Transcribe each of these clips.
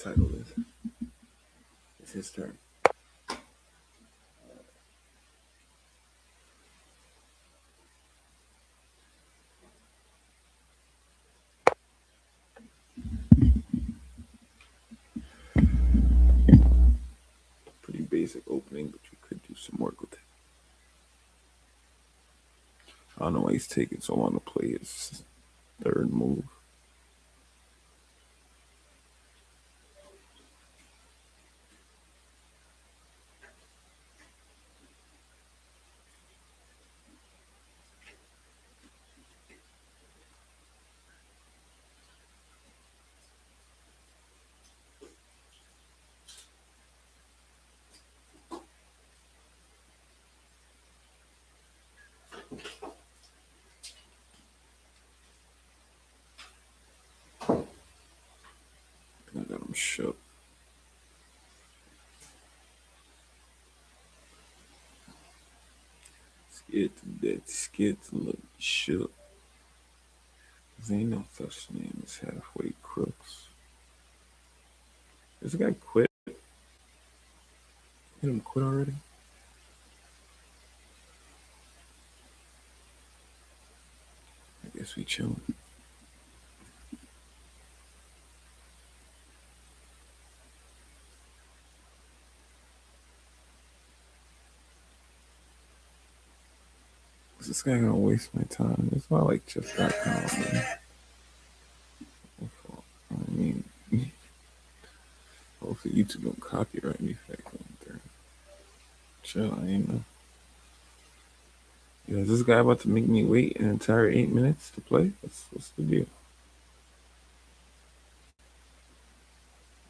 title is. It's his turn. Pretty basic opening, but you could do some work with it. I don't know why he's taking so long to play his third move. I got him shook. Scared to death, scared to look shook. There ain't no such name as halfway crooks. This guy quit. Did him quit already? I guess we chilling. Is this guy gonna waste my time? It's not like chess.com, man. I mean, hopefully YouTube don't copyright me if I go there. Chill, I ain't know. Yo, is this guy about to make me wait an entire 8 minutes to play? What's the deal?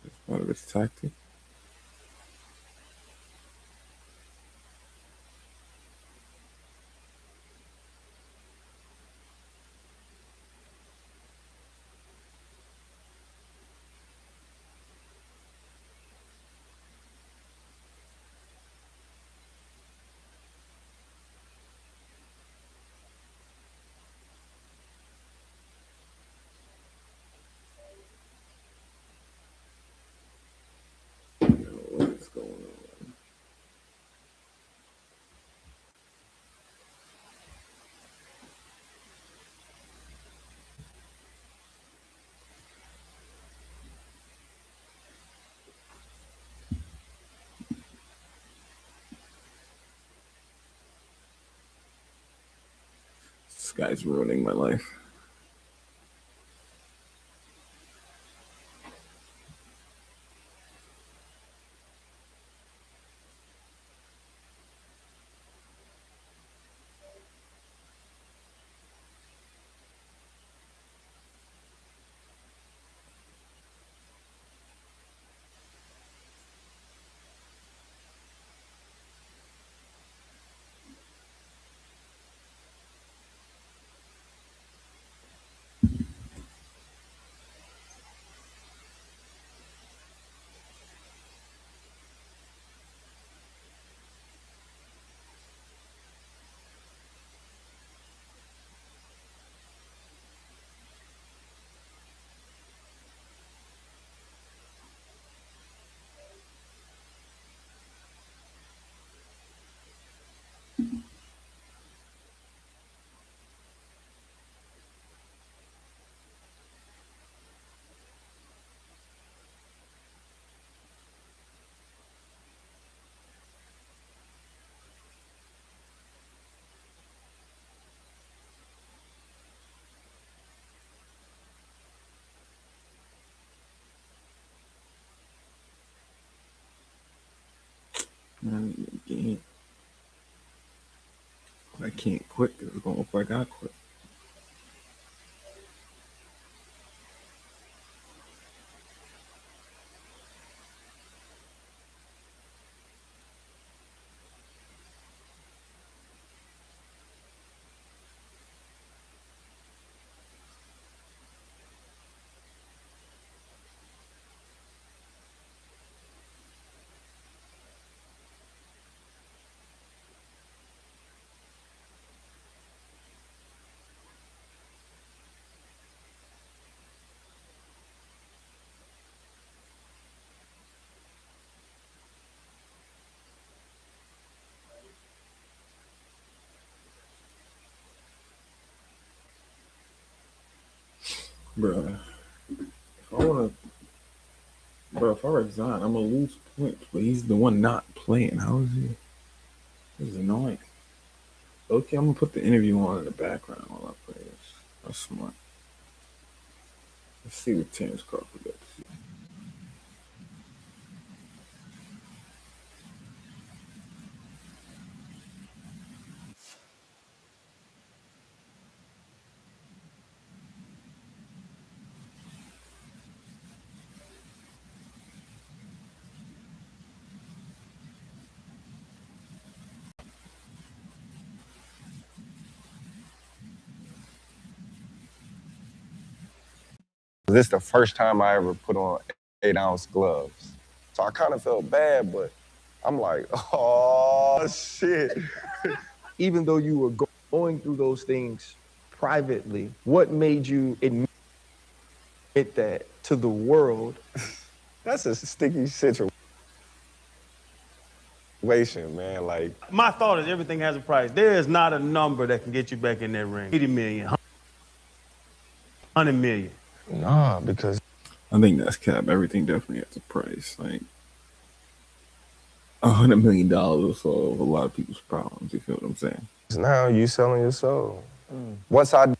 That's part of his tactic. What is going on? This guy's ruining my life. Man, I can't quit because it's going to look like I quit. Bro, if I wanna, bro, if I resign, I'm gonna lose points. But he's the one not playing. How is he? This is annoying. Okay, I'm gonna put the interview on in the background while I play this. That's smart. Let's see what Terrance Crawford got to see. This is the first time I ever put on 8-ounce gloves. So I kind of felt bad, but I'm like, oh, shit. Even though you were going through those things privately, what made you admit that to the world? That's a sticky situation, man. Like, my thought is everything has a price. There is not a number that can get you back in that ring. 80 million, 100 million. nah, because I think that's cap. Everything definitely has a price. Like $100 million will solve a lot of people's problems. You feel what I'm saying? now you selling your soul. Once I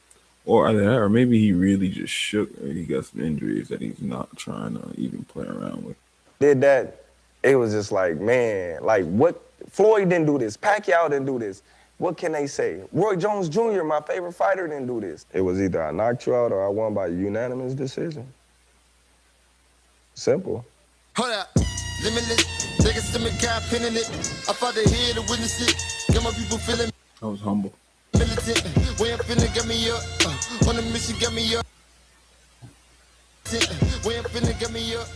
Or either that, or maybe he really just shook. Or he got some injuries that he's not trying to even play around with. did that, it was just like, man, like what? Floyd didn't do this. Pacquiao didn't do this. What can they say? Roy Jones Jr., my favorite fighter, didn't do this. It was either I knocked you out or I won by unanimous decision. Simple. Hold up, limitless. Niggas to me cap pinning it. I fought to hear to witness it. Get my people feeling I was humble. militant. Way I'm finna get me up. On the mission, get me up. Way I'm finna get me up.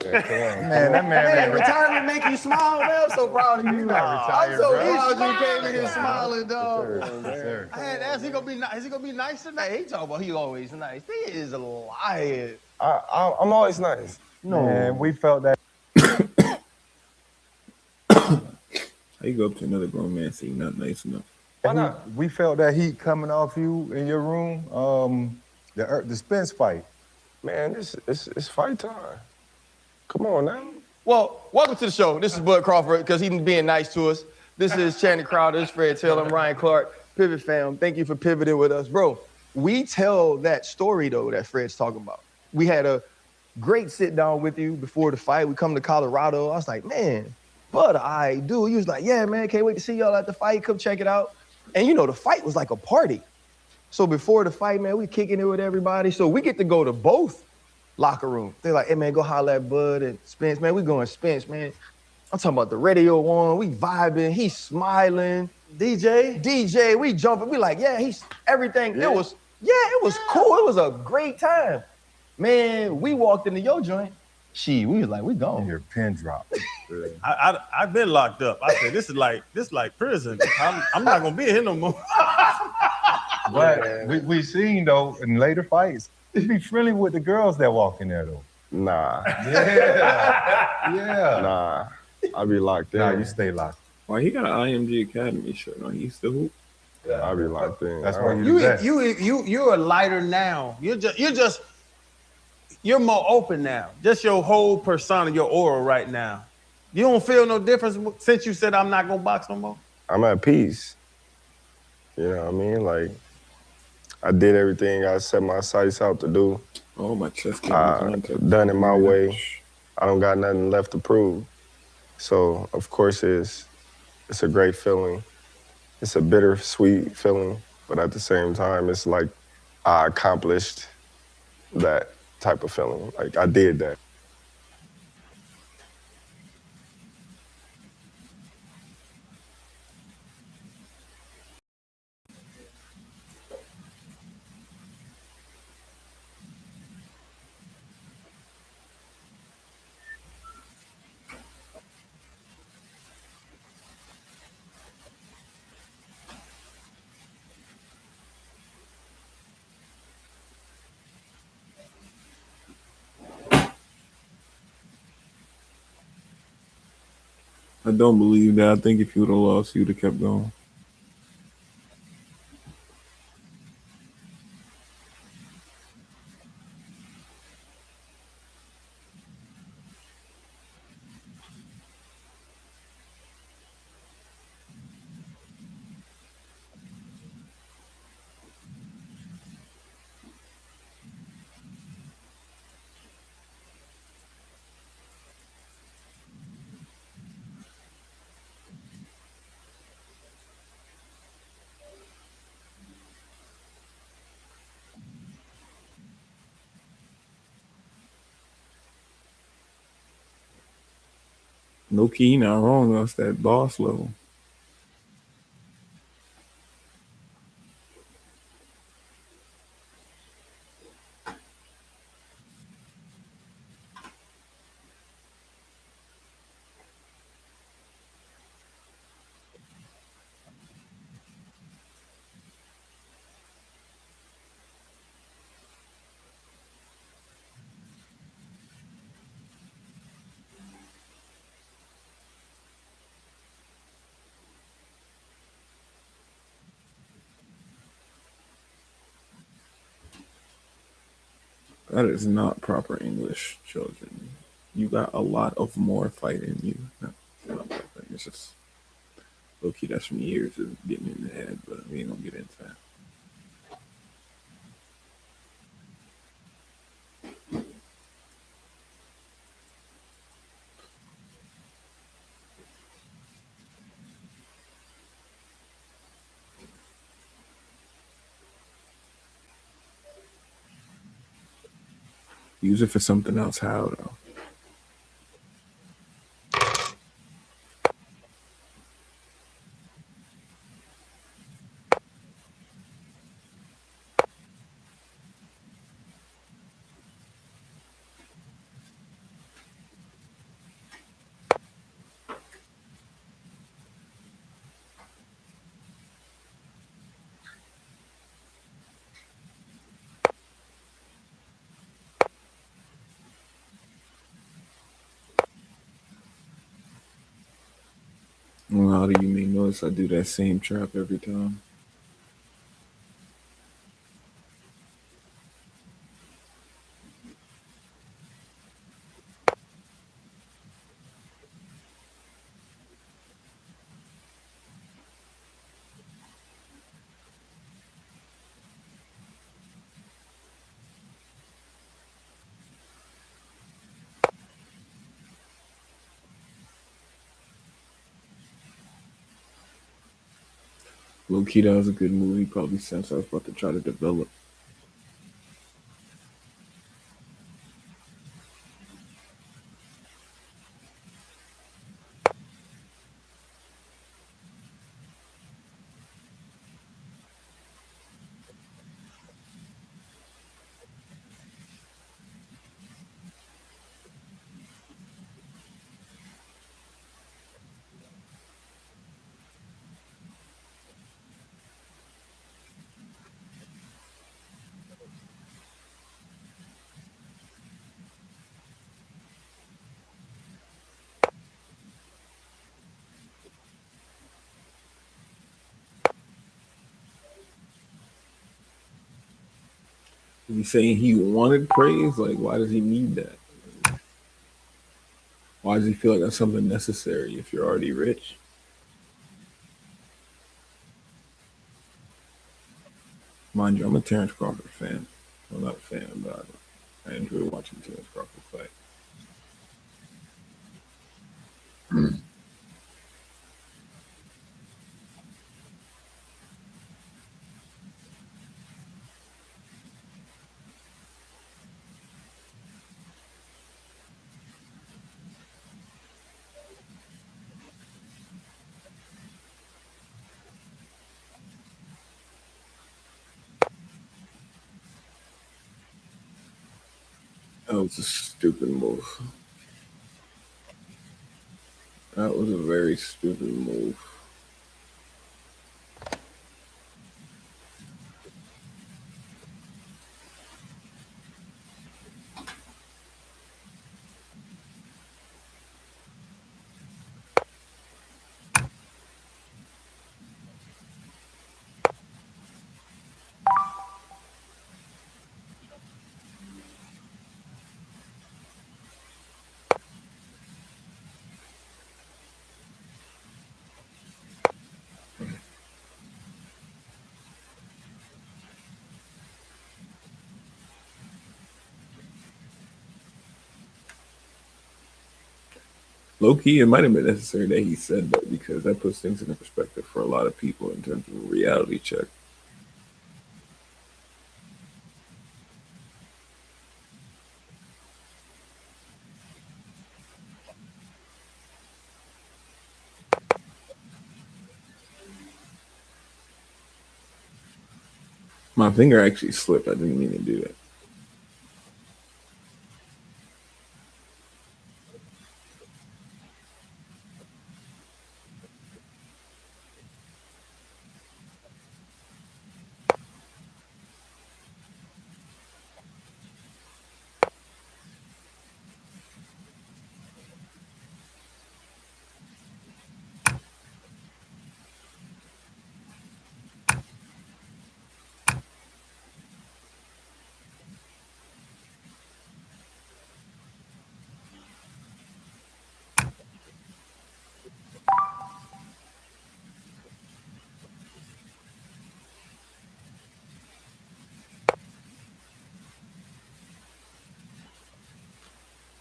Man, that man Retirement make you smile, man. I'm so proud of you. retired, I'm so bro. proud you came in here smiling, dog. Sir. I had to ask, is he gonna be nice tonight? Hey, he talking about he always nice. He is lying. I'm always nice. No, man, we felt that. How you go up to another grown man and say you're not nice enough? Why not? We felt that heat coming off you in your room. The Spence fight. Man, it's fight time. Come on now. Well, welcome to the show. This is Bud Crawford, because he's being nice to us. This is Channing Crowder, this is Fred Taylor, I'm Ryan Clark, Pivot Fam. Thank you for pivoting with us. Bro, we tell that story, though, that Fred's talking about. We had a great sit down with you before the fight. We come to Colorado. I was like, man, Bud, I do. He was like, yeah, man, can't wait to see y'all at the fight. Come check it out. And, you know, the fight was like a party. So before the fight, man, we kicking it with everybody. So we get to go to both locker room. They're like, hey, man, go holler at Bud and Spence. Man, we going Spence, man. I'm talking about the radio on. We vibing. He's smiling. DJ, we jumping. We like, yeah, he's everything. Yeah. It was cool. It was a great time. Man, we walked into your joint. We was like, we And gone. your pin dropped. I've been locked up. I said, this is like prison. I'm not gonna be here no more. But we seen, though, in later fights, he be friendly with the girls that walk in there, though. Nah, Yeah. nah. I be locked in. Nah, you stay locked. Why he got an IMG Academy shirt on? He still hoop? I be locked in. That's I why don't- you the best. You're a lighter now. You're more open now. Just your whole persona, your aura right now. You don't feel no difference since you said I'm not gonna box no more? I'm at peace. You know what I mean? Like, I did everything I set my sights out to do. Oh, my chest came in contact. Done it my way. I don't got nothing left to prove. So, of course, it's a great feeling. It's a bittersweet feeling, but at the same time, it's like I accomplished that type of feeling. Like, I did that. I don't believe that. I think if you would have lost, you would have kept going. No key, not wrong. That's that boss level. That is not proper English, children. You got a lot of more fight in you. No, it's not proper. It's just low key. That's from years of getting in the head, but we ain't gonna get into that. Use it for something else. How though? Well, how do you mean? Notice I do that same trap every time. Low key, that was a good movie. Probably since I was about to try to develop. Is he saying he wanted praise? Like, why does he need that? Why does he feel like that's something necessary if you're already rich? Mind you, I'm a Terrance Crawford fan. I'm not a fan, but I enjoy watching Terrance Crawford fight. That was a stupid move. That was a very stupid move. Low key, it might have been necessary that he said that because that puts things into perspective for a lot of people in terms of a reality check. My finger actually slipped. I didn't mean to do that.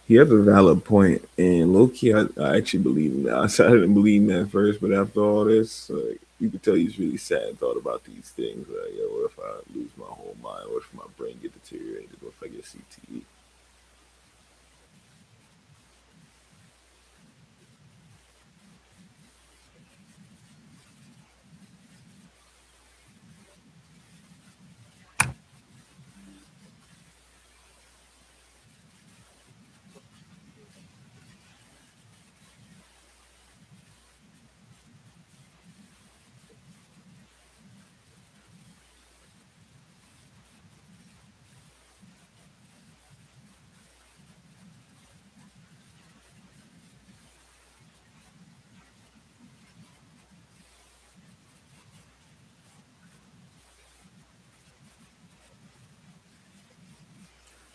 He has a valid point, and low key, I actually believe him now. I didn't believe him at first, but after all this, like, you could tell he's really sad and thought about these things. Like, yo, what if I lose my whole mind? What if my brain get deteriorated? What if I get CTE?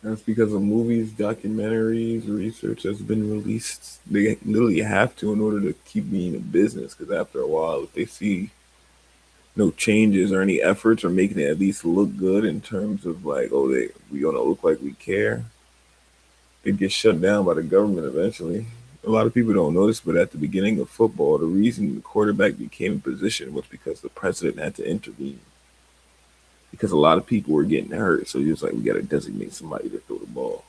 That's because of movies, documentaries, research that's been released. They literally have to in order to keep being a business. Because after a while, if they see no changes or any efforts or making it at least look good in terms of like, oh, we gonna look like we care, it gets shut down by the government eventually. A lot of people don't notice, but at the beginning of football, the reason the quarterback became in position was because the president had to intervene. Because a lot of people were getting hurt, so he was like, we got to designate somebody to throw the ball.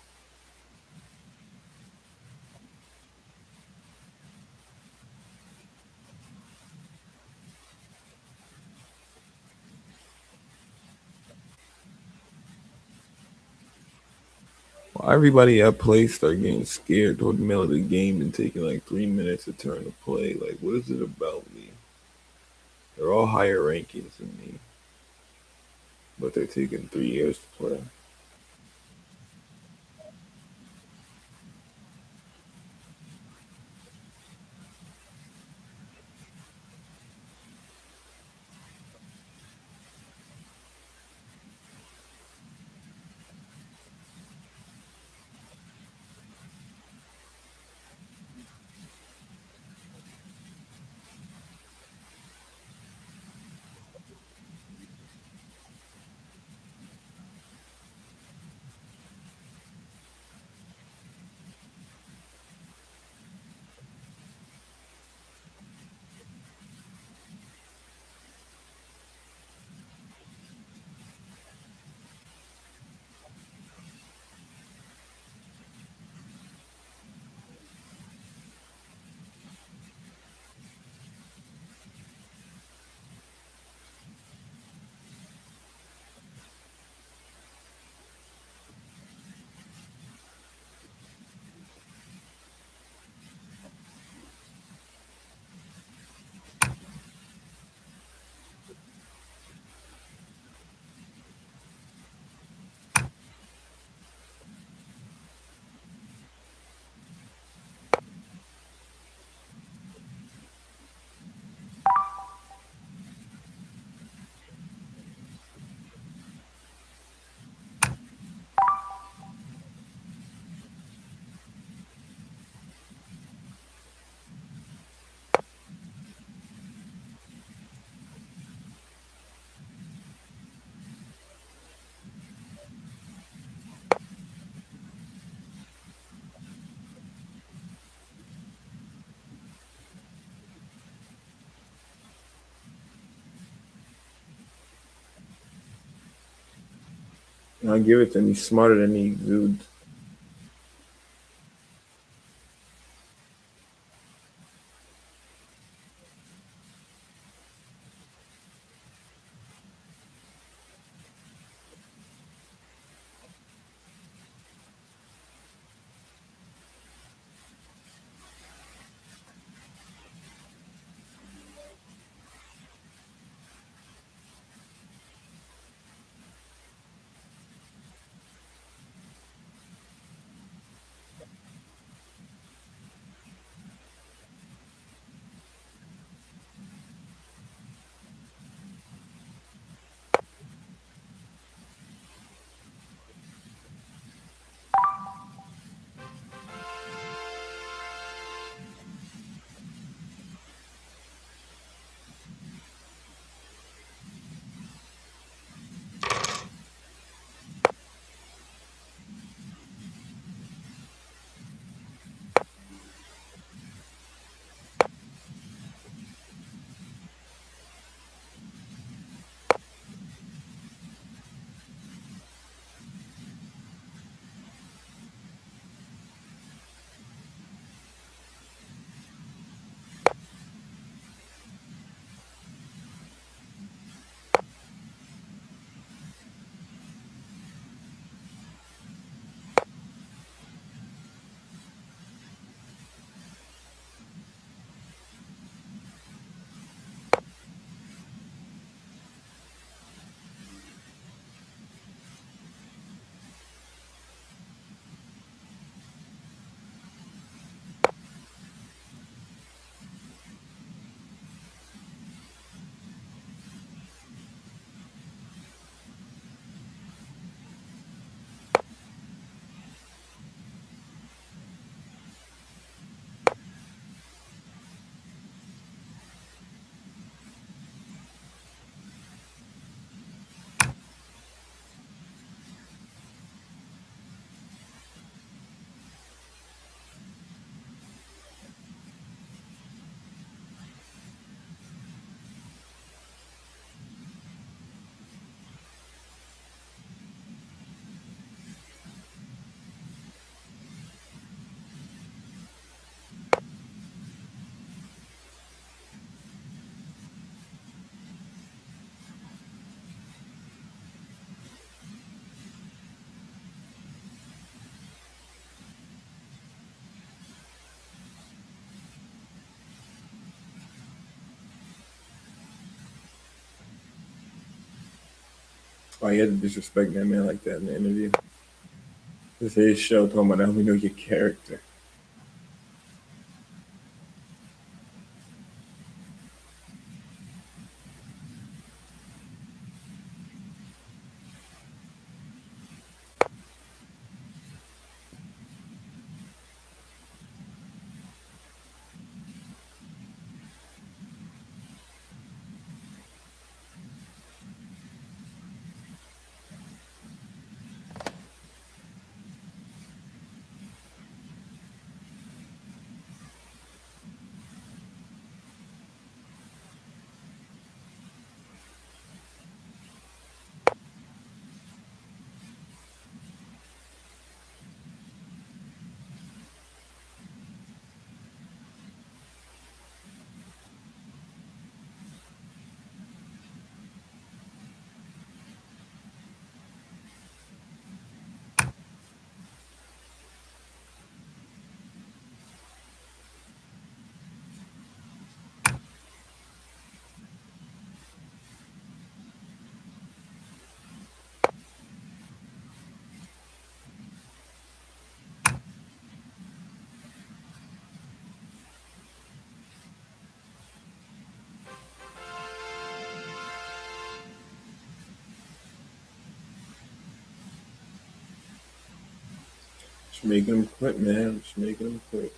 Well, everybody at play started getting scared toward the middle of the game and taking like 3 minutes to turn the play. Like, what is it about me? They're all higher rankings than me, but they're taking 3 years to play. And I give it to him. He's smarter than these dudes. Oh, he had to disrespect that man like that in the interview. This is his show talking about how we know your character. Just making him quit, man. Just making him quit.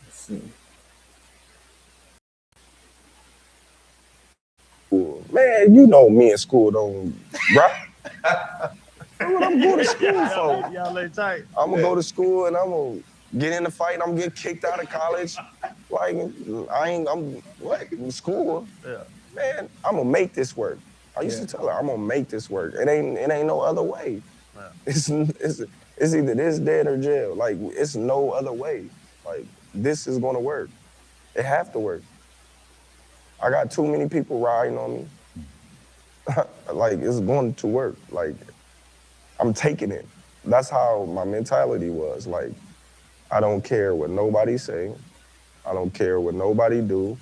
Let's see. Man, you know me in school don't, bro. That's what I'm going to school for. Y'all lay tight. I'm gonna go to school and I'm gonna get in the fight and I'm gonna get kicked out of college. Like, I'm what? In school? Yeah. Man, I'm gonna make this work. I used to tell her, I'm gonna make this work. It ain't no other way. Yeah. It's either this, dead, or jail. Like, it's no other way. Like, this is gonna work. It have to work. I got too many people riding on me. Like, it's going to work. Like, I'm taking it. That's how my mentality was. Like, I don't care what nobody say. I don't care what nobody do.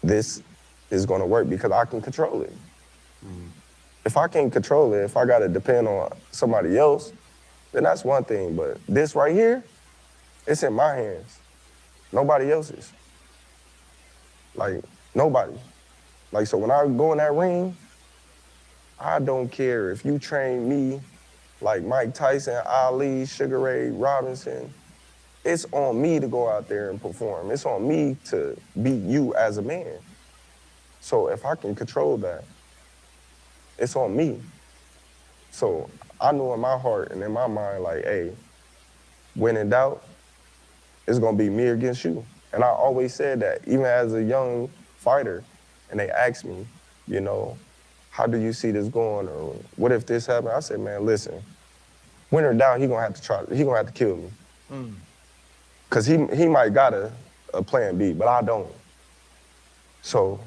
This is gonna work because I can control it. If I can't control it, if I gotta depend on somebody else, then that's one thing. But this right here, it's in my hands. Nobody else's. Like, nobody. Like, so when I go in that ring, I don't care if you train me like Mike Tyson, Ali, Sugar Ray Robinson. It's on me to go out there and perform. It's on me to beat you as a man. So if I can control that, it's on me. So I knew in my heart and in my mind, like, hey, when in doubt, it's gonna be me against you. And I always said that, even as a young fighter, and they asked me, you know, how do you see this going, or what if this happened? I said, man, listen, when in doubt, he gonna have to kill me. Cause he might got a plan B, but I don't. So.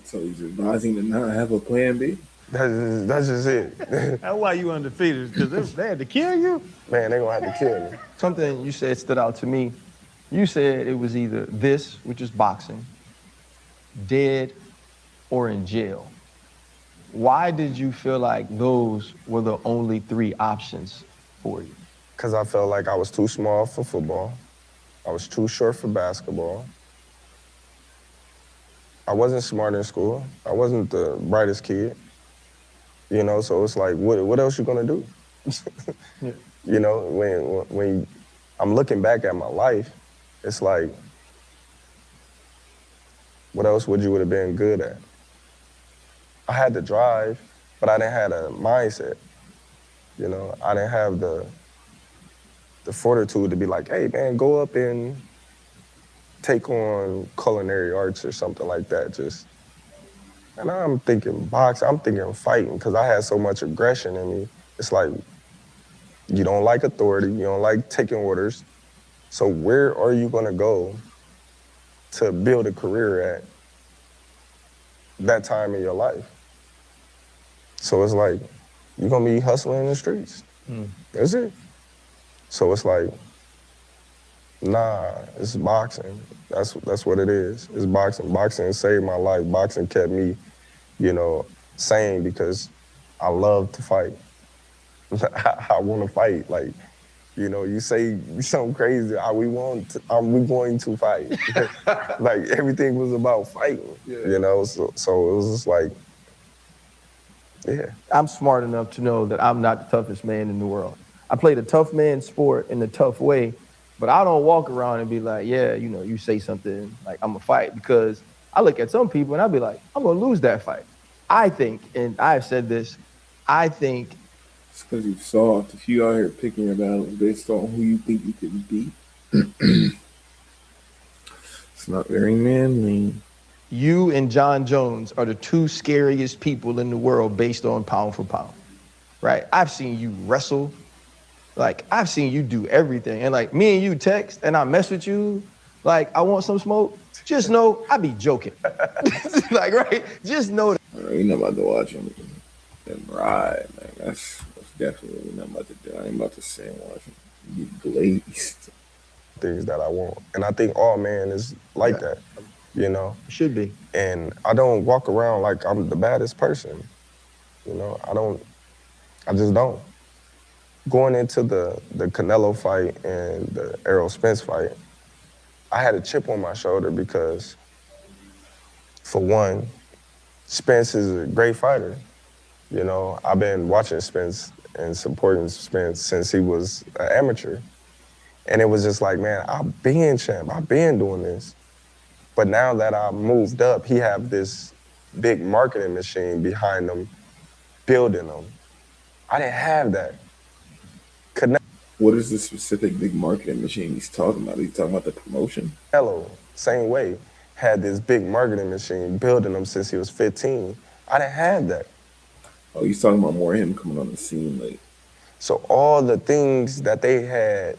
So he's advising to not have a plan B? That's just it. That's why you undefeated, because they had to kill you? Man, they gonna have to kill me. Something you said stood out to me. You said it was either this, which is boxing, dead, or in jail. Why did you feel like those were the only three options for you? Because I felt like I was too small for football. I was too short for basketball. I wasn't smart in school. I wasn't the brightest kid. You know, so it's like, what else you gonna do? Yeah. You know, when I'm looking back at my life, it's like, what else would you have been good at? I had the drive, but I didn't have a mindset. You know, I didn't have the fortitude to be like, hey man, go up and take on culinary arts or something like that. And I'm thinking boxing, I'm thinking fighting, because I had so much aggression in me. It's like, you don't like authority, you don't like taking orders. So where are you gonna go to build a career at that time in your life? So it's like, you're gonna be hustling in the streets. That's it. So it's like, nah, it's boxing. That's what it is. It's boxing. Boxing saved my life. Boxing kept me, sane because I love to fight. I want to fight. Like, you say something crazy, we going to fight. Like everything was about fighting, So it was just like, yeah. I'm smart enough to know that I'm not the toughest man in the world. I play the tough man sport in the tough way, but I don't walk around and be like, yeah, you say something like I'm gonna fight, because I look at some people and I'll be like, I'm gonna lose that fight. I think, and I've said this, I think It's because you're soft. If you out here picking your battles based on who you think you can beat, it's not very manly. you and John Jones are the two scariest people in the world based on pound for pound, right? I've seen you wrestle. Like, I've seen you do everything. And like, me and you text and I mess with you, like, I want some smoke. Just know I be joking. Like, right? Just know that. All right, you're not about to watch him and ride, man. That's definitely what we're not about to do. I ain't about to say and watch him get glazed. Things that I want. And I think all man is like that, It should be. And I don't walk around like I'm the baddest person. I just don't. Going into the Canelo fight and the Errol Spence fight, I had a chip on my shoulder because, for one, Spence is a great fighter. I've been watching Spence and supporting Spence since he was an amateur. And it was just like, man, I've been champ, I've been doing this. But now that I moved up, he have this big marketing machine behind him, building him. I didn't have that. What is the specific big marketing machine he's talking about? He's talking about the promotion? Canelo, same way, had this big marketing machine building him since he was 15. I didn't have that. Oh, he's talking about more him coming on the scene late. So all the things that they had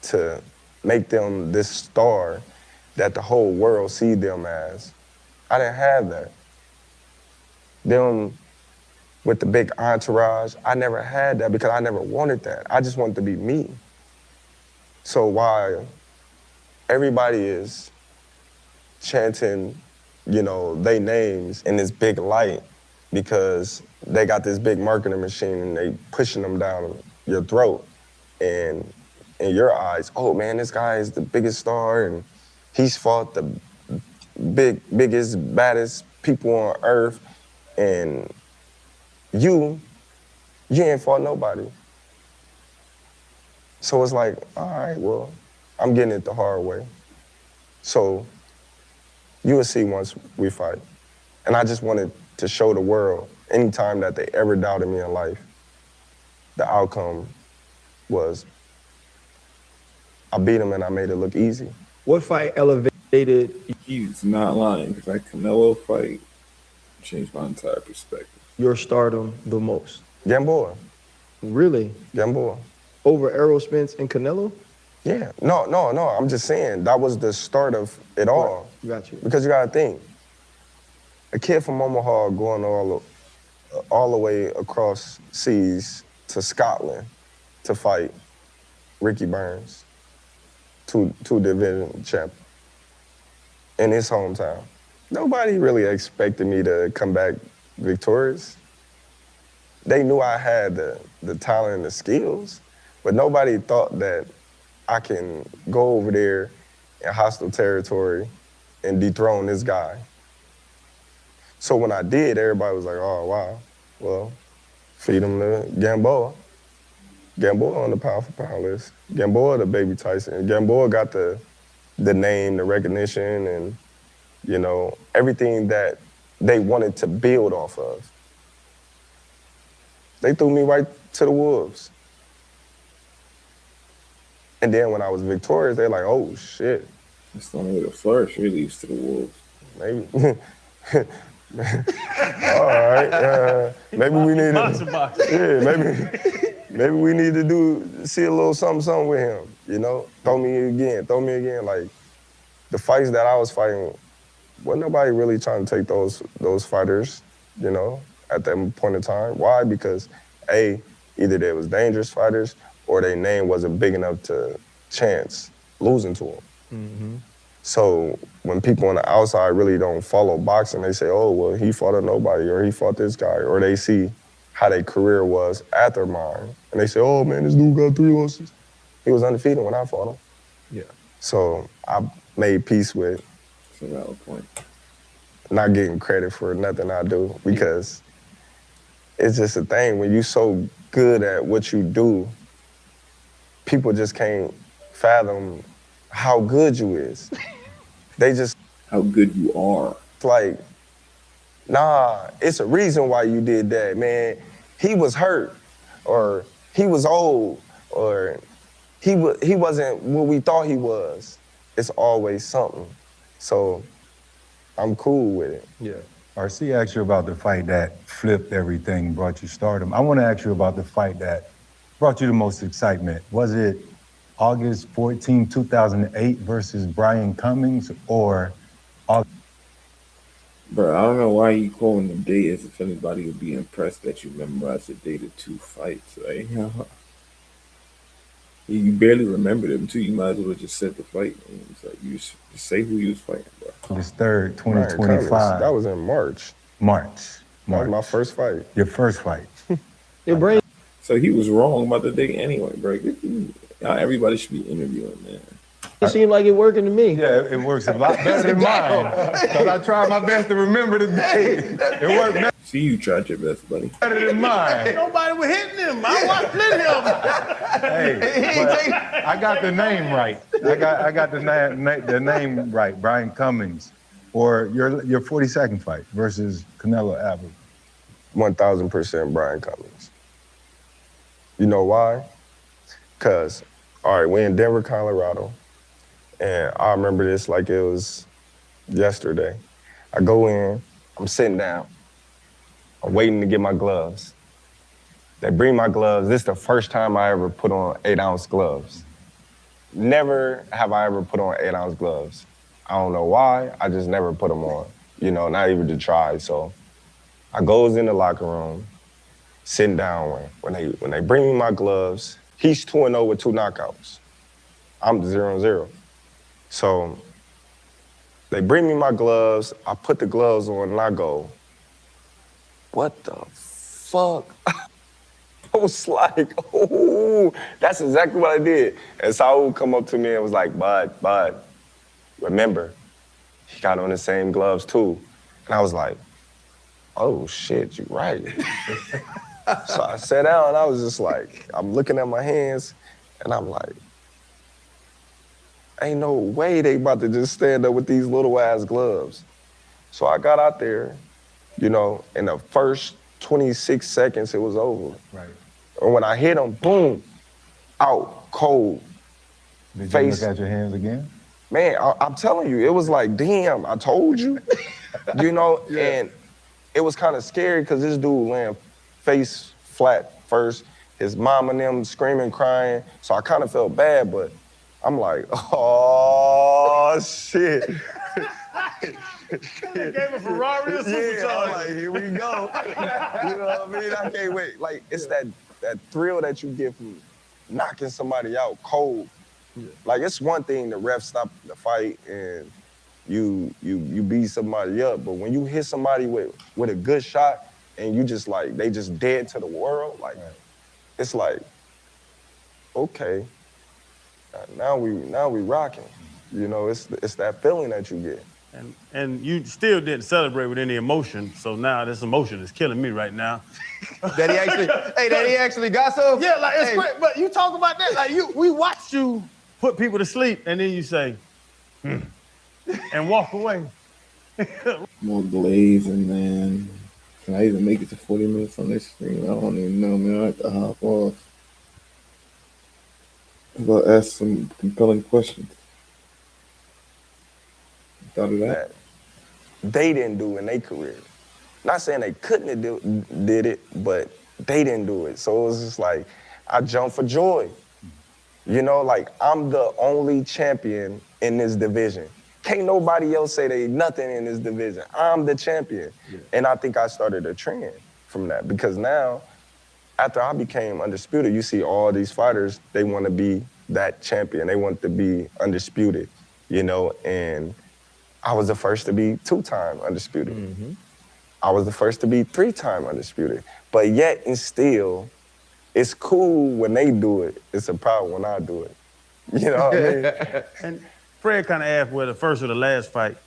to make them this star that the whole world see them as, I didn't have that. Them with the big entourage, I never had that because I never wanted that. I just wanted to be me. So while everybody is chanting, their names in this big light because they got this big marketing machine and they pushing them down your throat, and in your eyes, oh man, this guy is the biggest star and he's fought the biggest, baddest people on earth, and you ain't fought nobody. So it's like, all right, well, I'm getting it the hard way. So you will see once we fight. And I just wanted to show the world, anytime that they ever doubted me in life, the outcome was I beat him and I made it look easy. What fight elevated? He's not lying, because that Canelo fight changed my entire perspective. Your stardom the most? Gamboa. Really? Gamboa. Over Errol Spence and Canelo? Yeah. No. I'm just saying that was the start of it all. Got you. Because you gotta think, a kid from Omaha going all the way across seas to Scotland to fight Ricky Burns, two division champ in his hometown. Nobody really expected me to come back victorious. They knew I had the talent and the skills, but nobody thought that I can go over there in hostile territory and dethrone this guy. So when I did, everybody was like, oh, wow. Well, feed him to Gamboa. Gamboa on the pound for pound list. Gamboa the baby Tyson. Gamboa got the name, the recognition, and, everything that they wanted to build off of. They threw me right to the wolves. And then when I was victorious, they're like, oh, shit. That's the only way to flourish, really, is to the wolves. Maybe. All right. Maybe we need to. Yeah, maybe we need to see a little something with him. Throw me again. Like the fights that I was fighting, wasn't nobody really trying to take those fighters, at that point in time. Why? Because either they was dangerous fighters or their name wasn't big enough to chance losing to him. Mm-hmm. So when people on the outside really don't follow boxing, they say, oh, well, he fought a nobody, or he fought this guy, or they see how their career was after mine. And they say, oh, man, this dude got 3 losses. He was undefeated when I fought him. Yeah. So I made peace with That's a valid point. not getting credit for nothing I do, because it's just a thing. When you're so good at what you do, people just can't fathom how good you is. They just How good you are. like, nah, it's a reason why you did that, man. He was hurt, or he was old, or he wasn't what we thought he was. It's always something. So I'm cool with it. Yeah. RC asked you about the fight that flipped everything, brought you stardom. I want to ask you about the fight that brought you the most excitement. Was it August 14, 2008 versus Brian Cummings, or Bro, I don't know why you calling the date as if anybody would be impressed that you memorized the date of 2 fights. Like, you barely remember them too. You might as well just said the fight. And it's like you just say who you was fighting, bro. August 3rd, Brian Cummings, 2025? that was in March. March. That was my first fight. Your first fight. Your brain. So he was wrong about the date anyway, bro. Everybody should be interviewing, man. It seemed like it working to me. Yeah, it works a lot better than mine. Because I tried my best to remember the date. It worked See, you tried your best, buddy. better than mine. Nobody was hitting him. I watched plenty of them. Hey, but I got the name right. I got the name right. Brian Cummings, or your 42nd fight versus Canelo Alvarez. 1000% Brian Cummings. You know why? Because, all right, we're in Denver, Colorado, and I remember this like it was yesterday. I go in, I'm sitting down, I'm waiting to get my gloves. They bring my gloves. This is the first time I ever put on 8-ounce gloves. Never have I ever put on 8-ounce gloves. I don't know why, I just never put them on, not even to try. So I goes in the locker room, sitting down. When they bring me my gloves, he's 2-0 with 2 knockouts. I'm 0-0. So they bring me my gloves, I put the gloves on, and I go, what the fuck? I was like, oh, that's exactly what I did. And Saul come up to me and was like, Bud, remember, he got on the same gloves too. And I was like, oh shit, you're right. So I sat down and I was just like, I'm looking at my hands and I'm like, ain't no way they about to just stand up with these little ass gloves. So I got out there, in the first 26 seconds, it was over. Right. And when I hit him, boom, out, cold. Did face. you look at your hands again? Man, I'm telling you, it was like, damn, I told you. Yeah. And it was kind of scary because this dude laying face flat first, his mom and them screaming, crying. So I kind of felt bad, but I'm like, oh, shit. They gave a Ferrari or Yeah, I'm supercharger. like, here we go. You know what I mean? I can't wait. Like, it's that thrill that you get from knocking somebody out cold. Yeah. Like, it's one thing the ref stop the fight and you beat somebody up, but when you hit somebody with a good shot and you just like, they just dead to the world, like, it's like, okay, now we rocking. It's that feeling that you get. And you still didn't celebrate with any emotion, so now this emotion is killing me right now. That he actually got some? Yeah, like it's Hey. great, but you talk about that, like we watched you put people to sleep, and then you say, and walk away. More glazing, man. Can I even make it to 40 minutes on this stream? I don't even know, man. I have to hop off. I'm going to ask some compelling questions. Thought of that? They didn't do in their career. Not saying they couldn't have did it, but they didn't do it. So it was just like, I jumped for joy. Like, I'm the only champion in this division. Can't nobody else say they nothing in this division. I'm the champion. Yeah. And I think I started a trend from that because now after I became undisputed, you see all these fighters, they want to be that champion. They want to be undisputed, you know, and I was the first to be 2-time undisputed. Mm-hmm. I was the first to be 3-time undisputed. But yet and still, it's cool when they do it. It's a problem when I do it. You know what I mean? And Fred kind of asked where the first or the last fight.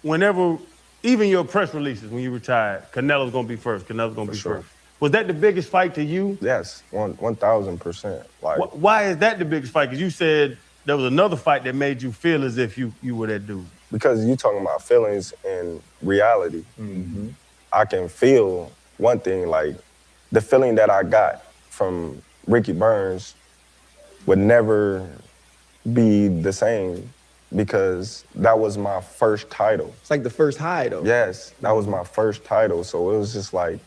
Whenever, even your press releases when you retired, Canelo's gonna be first, Canelo's gonna be sure. first. Was that the biggest fight to you? Yes, 1,000%. Like, Why is that the biggest fight? Because you said there was another fight that made you feel as if you were that dude. because you talking about feelings and reality. Mm-hmm. I can feel one thing, like the feeling that I got from Ricky Burns would never be the same because that was my first title. It's like the first high, though. Yes, that was my first title. So it was just like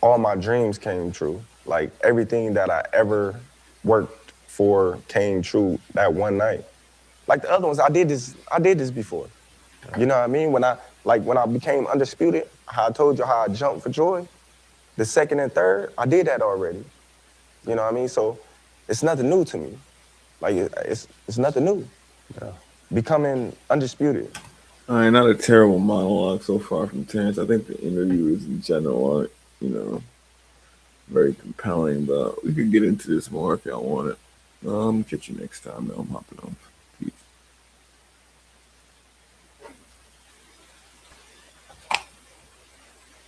all my dreams came true. Like everything that I ever worked for came true that one night. Like the other ones, I did this before. You know what I mean? When I became undisputed, how I told you how I jumped for joy, the second and third, I did that already. You know what I mean? So it's nothing new to me. Like it's nothing new. Yeah. Becoming undisputed. All right, not a terrible monologue so far from Terrance. I think the interviews in general are, you know, very compelling, but we could get into this more if y'all want it. Catch you next time, though. I'm hopping on.